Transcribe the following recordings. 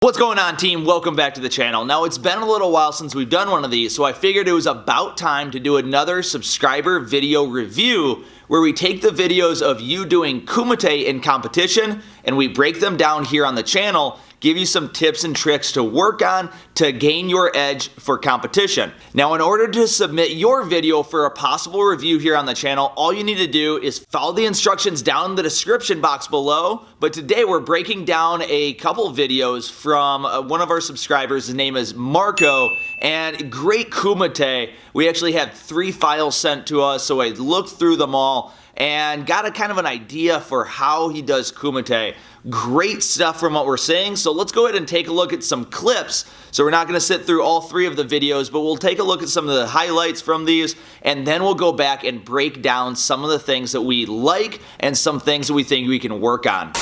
What's going on, team? Welcome back to the channel. Now, it's been a little while since we've done one of these, so I figured it was about time to do another subscriber video review where we take the videos of you doing Kumite in competition and we break them down here on the channel, give you some tips and tricks to work on to gain your edge for competition. Now, in order to submit your video for a possible review here on the channel, all you need to do is follow the instructions down in the description box below. But today we're breaking down a couple videos from one of our subscribers. His name is Marco, and great Kumite. We actually had 3 files sent to us, so I looked through them all and got a kind of an idea for how he does Kumite. Great stuff from what we're seeing, so let's go ahead and take a look at some clips. So we're not going to sit through all 3 of the videos, but we'll take a look at some of the highlights from these, and then we'll go back and break down some of the things that we like and some things that we think we can work on.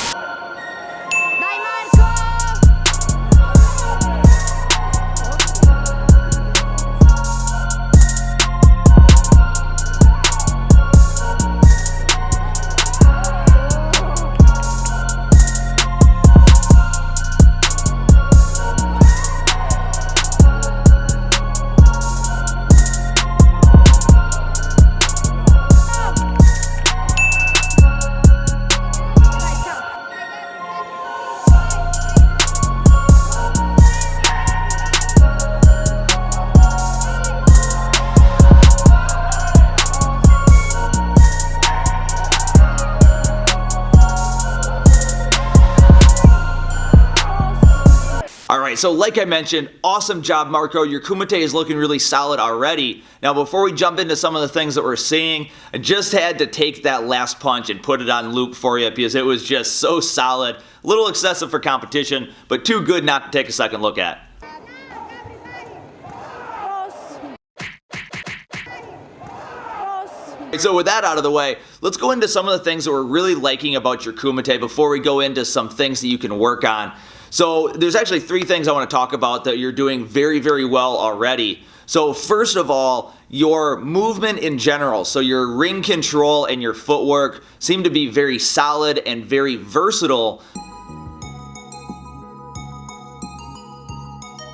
Alright, so like I mentioned, awesome job, Marco. Your Kumite is looking really solid already. Now, before we jump into some of the things that we're seeing, I just had to take that last punch and put it on loop for you because it was just so solid. A little excessive for competition, but too good not to take a second look at. So with that out of the way, let's go into some of the things that we're really liking about your Kumite before we go into some things that you can work on. So there's actually 3 things I want to talk about that you're doing very, very well already. So first of all, your movement in general, so your ring control and your footwork seem to be very solid and very versatile.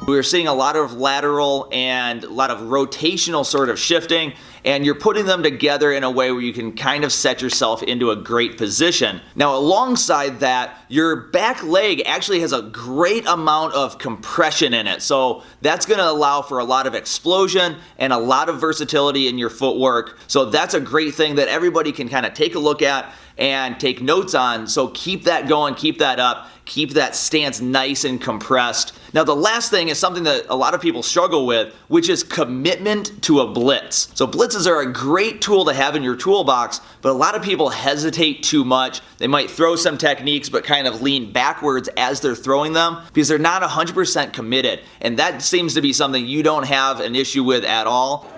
We're seeing a lot of lateral and a lot of rotational sort of shifting, and you're putting them together in a way where you can kind of set yourself into a great position. Now, alongside that, your back leg actually has a great amount of compression in it, so that's going to allow for a lot of explosion and a lot of versatility in your footwork. So that's a great thing that everybody can kind of take a look at and take notes on. So keep that going, keep that up, keep that stance nice and compressed. Now, the last thing is something that a lot of people struggle with, which is commitment to a blitz. So blitzes are a great tool to have in your toolbox, but a lot of people hesitate too much. They might throw some techniques but kind of lean backwards as they're throwing them because they're not 100% committed. And that seems to be something you don't have an issue with at all.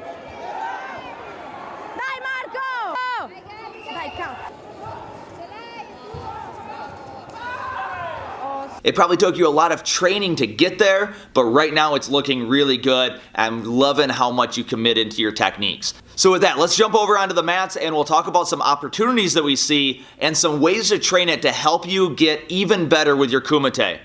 It probably took you a lot of training to get there, but right now it's looking really good. I'm loving how much you commit into your techniques. So with that, let's jump over onto the mats and we'll talk about some opportunities that we see and some ways to train it to help you get even better with your Kumite.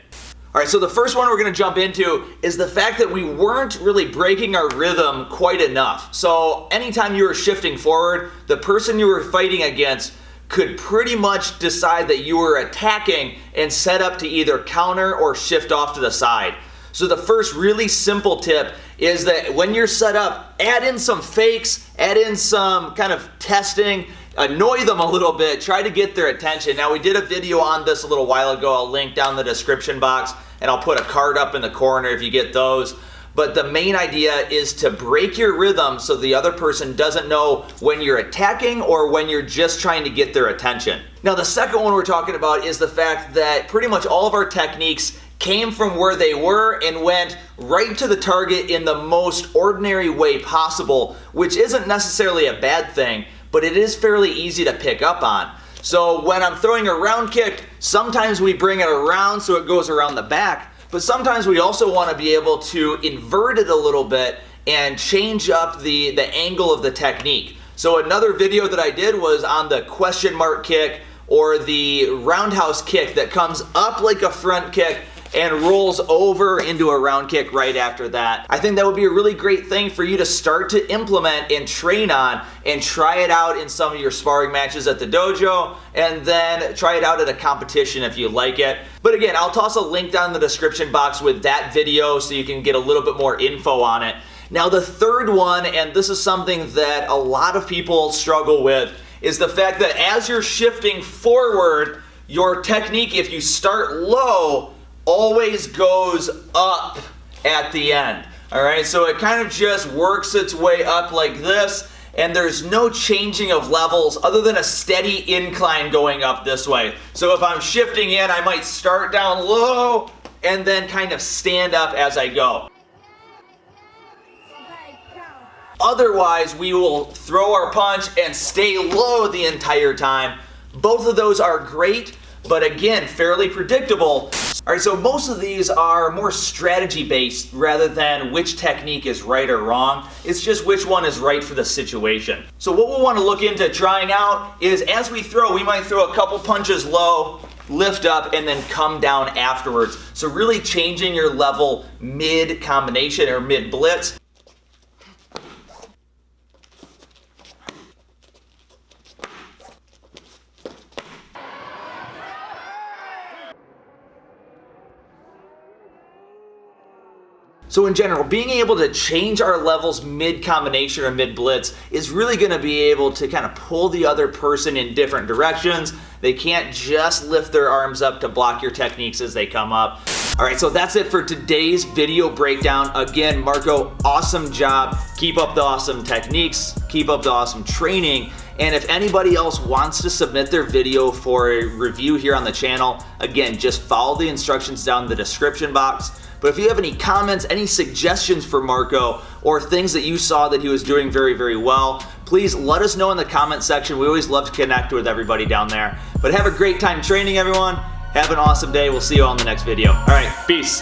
Alright, so the first one we're going to jump into is the fact that we weren't really breaking our rhythm quite enough. So anytime you were shifting forward, the person you were fighting against could pretty much decide that you were attacking and set up to either counter or shift off to the side. So the first really simple tip is that when you're set up, add in some fakes, add in some kind of testing, annoy them a little bit, try to get their attention. Now, we did a video on this a little while ago. I'll link down the description box and I'll put a card up in the corner if you get those. But the main idea is to break your rhythm so the other person doesn't know when you're attacking or when you're just trying to get their attention. Now, the second one we're talking about is the fact that pretty much all of our techniques came from where they were and went right to the target in the most ordinary way possible, which isn't necessarily a bad thing, but it is fairly easy to pick up on. So when I'm throwing a round kick, sometimes we bring it around so it goes around the back. But sometimes we also want to be able to invert it a little bit and change up the angle of the technique. So another video that I did was on the question mark kick or the roundhouse kick that comes up like a front kick and rolls over into a round kick right after that. I think that would be a really great thing for you to start to implement and train on and try it out in some of your sparring matches at the dojo, and then try it out at a competition if you like it. But again, I'll toss a link down in the description box with that video so you can get a little bit more info on it. Now the third one, and this is something that a lot of people struggle with, is the fact that as you're shifting forward, your technique, if you start low, always goes up at the end. All right, so it kind of just works its way up like this, and there's no changing of levels other than a steady incline going up this way. So if I'm shifting in, I might start down low and then kind of stand up as I go. Otherwise, we will throw our punch and stay low the entire time. Both of those are great, but again, fairly predictable. All right, so most of these are more strategy based rather than which technique is right or wrong. It's just which one is right for the situation. So what we'll want to look into trying out is as we throw, we might throw a couple punches low, lift up, and then come down afterwards. So really changing your level mid combination or mid blitz. So in general, being able to change our levels mid-combination or mid-blitz is really going to be able to kind of pull the other person in different directions. They can't just lift their arms up to block your techniques as they come up. All right, so that's it for today's video breakdown. Again, Marco, awesome job. Keep up the awesome techniques. Keep up the awesome training. And if anybody else wants to submit their video for a review here on the channel, again, just follow the instructions down in the description box. But if you have any comments, any suggestions for Marco, or things that you saw that he was doing very, very well, please let us know in the comment section. We always love to connect with everybody down there. But have a great time training, everyone. Have an awesome day. We'll see you all in the next video. All right, peace.